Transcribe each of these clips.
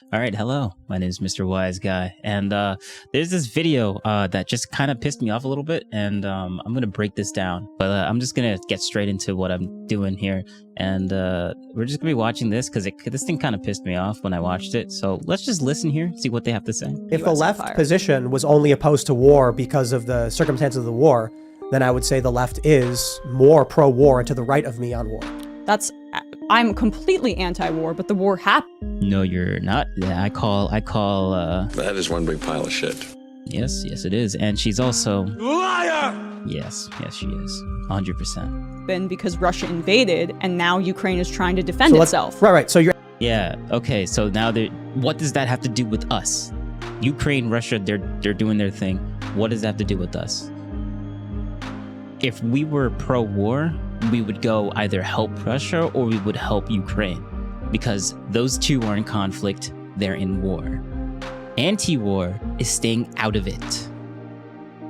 All right, hello. My name is Mr. Whyzguy, and there's this video that just kind of pissed me off a little bit, and I'm gonna break this down. But I'm just gonna get straight into what I'm doing here, and we're just gonna be watching this because this thing kind of pissed me off when I watched it. So let's just listen here, see what they have to say. If the left position was only opposed to war because of the circumstances of the war, then I would say the left is more pro-war and to the right of me on war. I'm completely anti-war, but the war happened. No, you're not. Yeah, I call. That is one big pile of shit. Yes, it is, and she's also liar. Yes, she is, 100%. Been because Russia invaded, and now Ukraine is trying to defend itself. Right. So you're. Yeah. Okay. So now, what does that have to do with us? Ukraine, Russia, they're doing their thing. What does that have to do with us? If we were pro-war, we would go either help Russia or we would help Ukraine, because those two are in conflict. They're in war. Anti-war is staying out of it.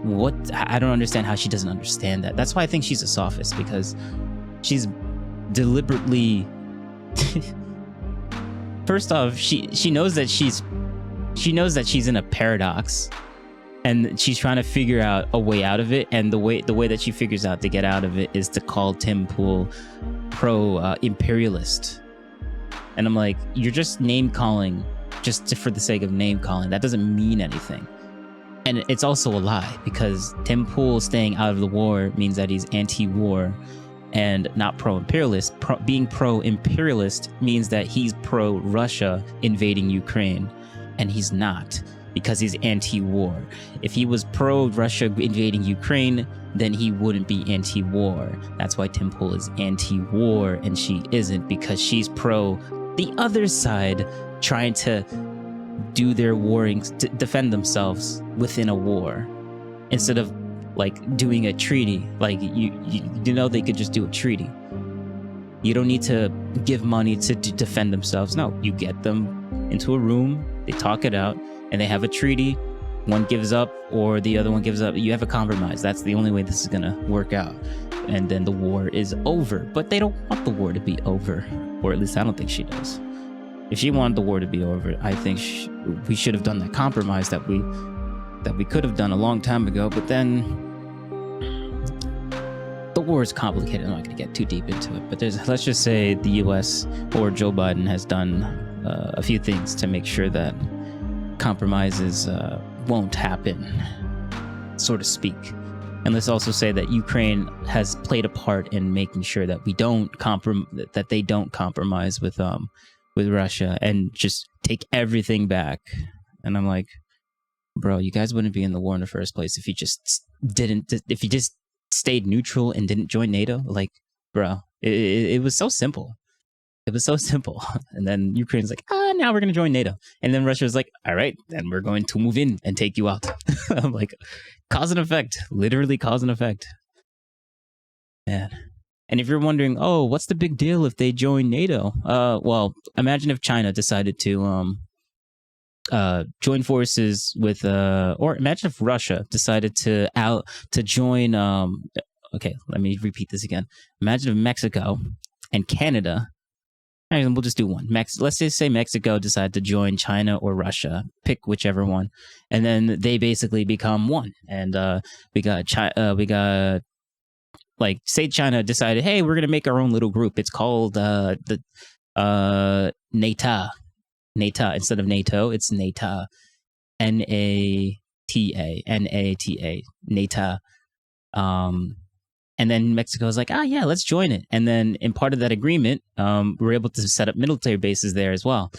What? I don't understand how she doesn't understand that. That's why I think she's a sophist, because she's deliberately. First off, she knows that she's in a paradox. And she's trying to figure out a way out of it, and the way that she figures out to get out of it is to call Tim Pool pro-imperialist. And I'm like, you're just name-calling just for the sake of name-calling. That doesn't mean anything. And it's also a lie, because Tim Pool staying out of the war means that he's anti-war and not pro-imperialist. Being pro-imperialist means that he's pro-Russia invading Ukraine, and he's not, because he's anti-war. If he was pro-Russia invading Ukraine, then he wouldn't be anti-war. That's why Tim Pool is anti-war and she isn't, because she's pro the other side trying to do their warring, to defend themselves within a war, instead of like doing a treaty. Like you know, they could just do a treaty. You don't need to give money to defend themselves. No, you get them into a room, they talk it out, and they have a treaty. One gives up or the other one gives up. You have a compromise. That's the only way this is gonna work out. And then the war is over. But they don't want the war to be over. Or at least I don't think she does. If she wanted the war to be over, I think we should have done that compromise that we could have done a long time ago. But then the war is complicated. I'm not gonna get too deep into it. But let's just say the US or Joe Biden has done a few things to make sure that compromises won't happen, so to speak. And let's also say that Ukraine has played a part in making sure that they don't compromise with Russia and just take everything back. And I'm like, bro, you guys wouldn't be in the war in the first place if you just stayed neutral and didn't join NATO. Like, bro, it was so simple. It was so simple. And then Ukraine's like, now we're going to join NATO. And then Russia's like, all right, then we're going to move in and take you out. I'm like, cause and effect, literally cause and effect. Man. And if you're wondering, what's the big deal if they join NATO? Well, imagine if China decided to join forces with, or imagine if Russia decided to join, okay, let me repeat this again. Imagine if Mexico and Canada, and we'll just do one. Let's just say Mexico decided to join China or Russia. Pick whichever one, and then they basically become one. And we got like, say China decided, hey, we're gonna make our own little group. It's called NATO. NATO instead of NATO, it's NATO. NATA. NATO. And then Mexico's like, yeah, let's join it. And then in part of that agreement, we're able to set up military bases there as well.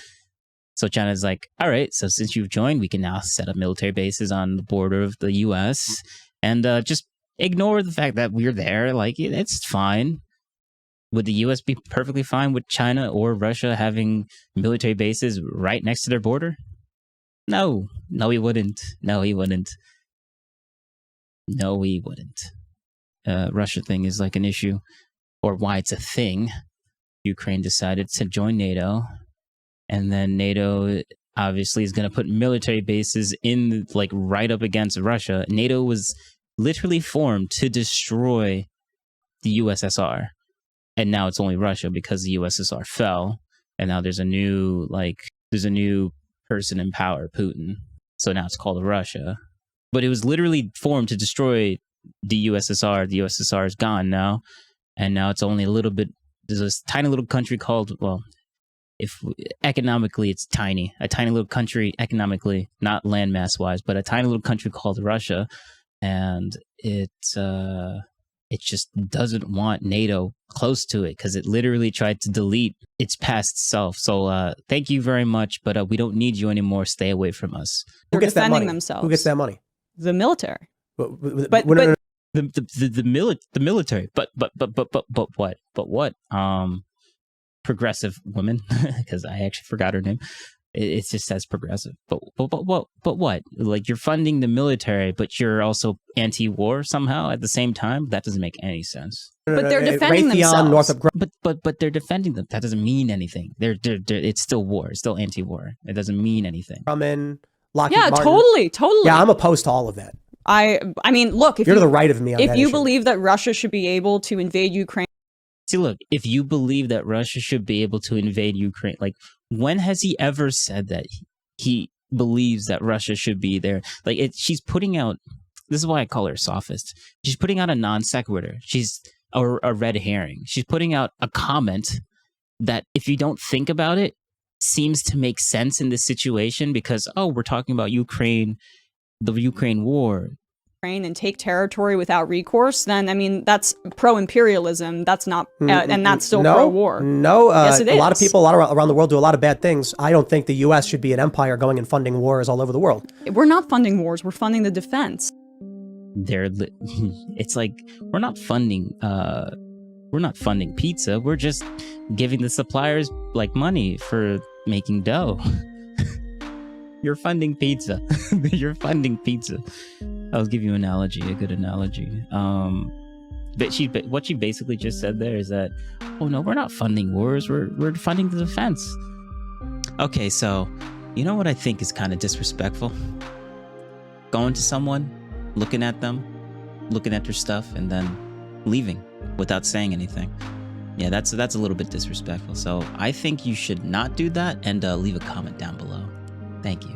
So China's like, all right, so since you've joined, we can now set up military bases on the border of the US and just ignore the fact that we're there. Like, it's fine. Would the US be perfectly fine with China or Russia having military bases right next to their border? No, we wouldn't. No, we wouldn't. Russia thing is like an issue, or why it's a thing. Ukraine decided to join NATO, and then NATO obviously is going to put military bases in, like, right up against Russia. NATO was literally formed to destroy the USSR, and now it's only Russia because the USSR fell, and now there's a new person in power, Putin. So now it's called Russia. But it was literally formed to destroy the USSR. The USSR is gone now. And now it's only a little bit, there's this tiny little country called, well, economically it's tiny. A tiny little country economically, not landmass wise, but a tiny little country called Russia. And it just doesn't want NATO close to it because it literally tried to delete its past self. So thank you very much, but we don't need you anymore. Stay away from us. Who gets that money? Themselves. Who gets that money? The military. But The military. But what? Progressive woman, because I actually forgot her name. It just says progressive. But what? Like, you're funding the military, but you're also anti-war somehow at the same time? That doesn't make any sense. But they're defending themselves. But they're defending them. That doesn't mean anything. It's still war. It's still anti-war. It doesn't mean anything. Lockheed Martin. Totally. Yeah, I'm opposed to all of that. I mean, look, if you're to the right of me on if that you issue. believe that Russia should be able to invade Ukraine. See, look, if you believe that Russia should be able to invade Ukraine, like, when has he ever said that he believes that Russia should be there? Like, she's putting out, this is why I call her sophist. She's putting out a non sequitur. She's a red herring. She's putting out a comment that, if you don't think about it, seems to make sense in this situation because, we're talking about Ukraine, the Ukraine war. And take territory without recourse, then I mean that's pro-imperialism. That's not, and that's still pro-war. No, yes, it is. A lot of people, around the world do a lot of bad things. I don't think the U.S. should be an empire going and funding wars all over the world. We're not funding wars. We're funding the defense. It's like we're not funding pizza. We're just giving the suppliers like money for making dough. You're funding pizza. You're funding pizza. I'll give you an analogy, a good analogy. But what she basically just said there is that, oh no, we're not funding wars. We're funding the defense. Okay, so you know what I think is kind of disrespectful? Going to someone, looking at them, looking at their stuff, and then leaving without saying anything. Yeah, that's a little bit disrespectful. So I think you should not do that, and leave a comment down below. Thank you.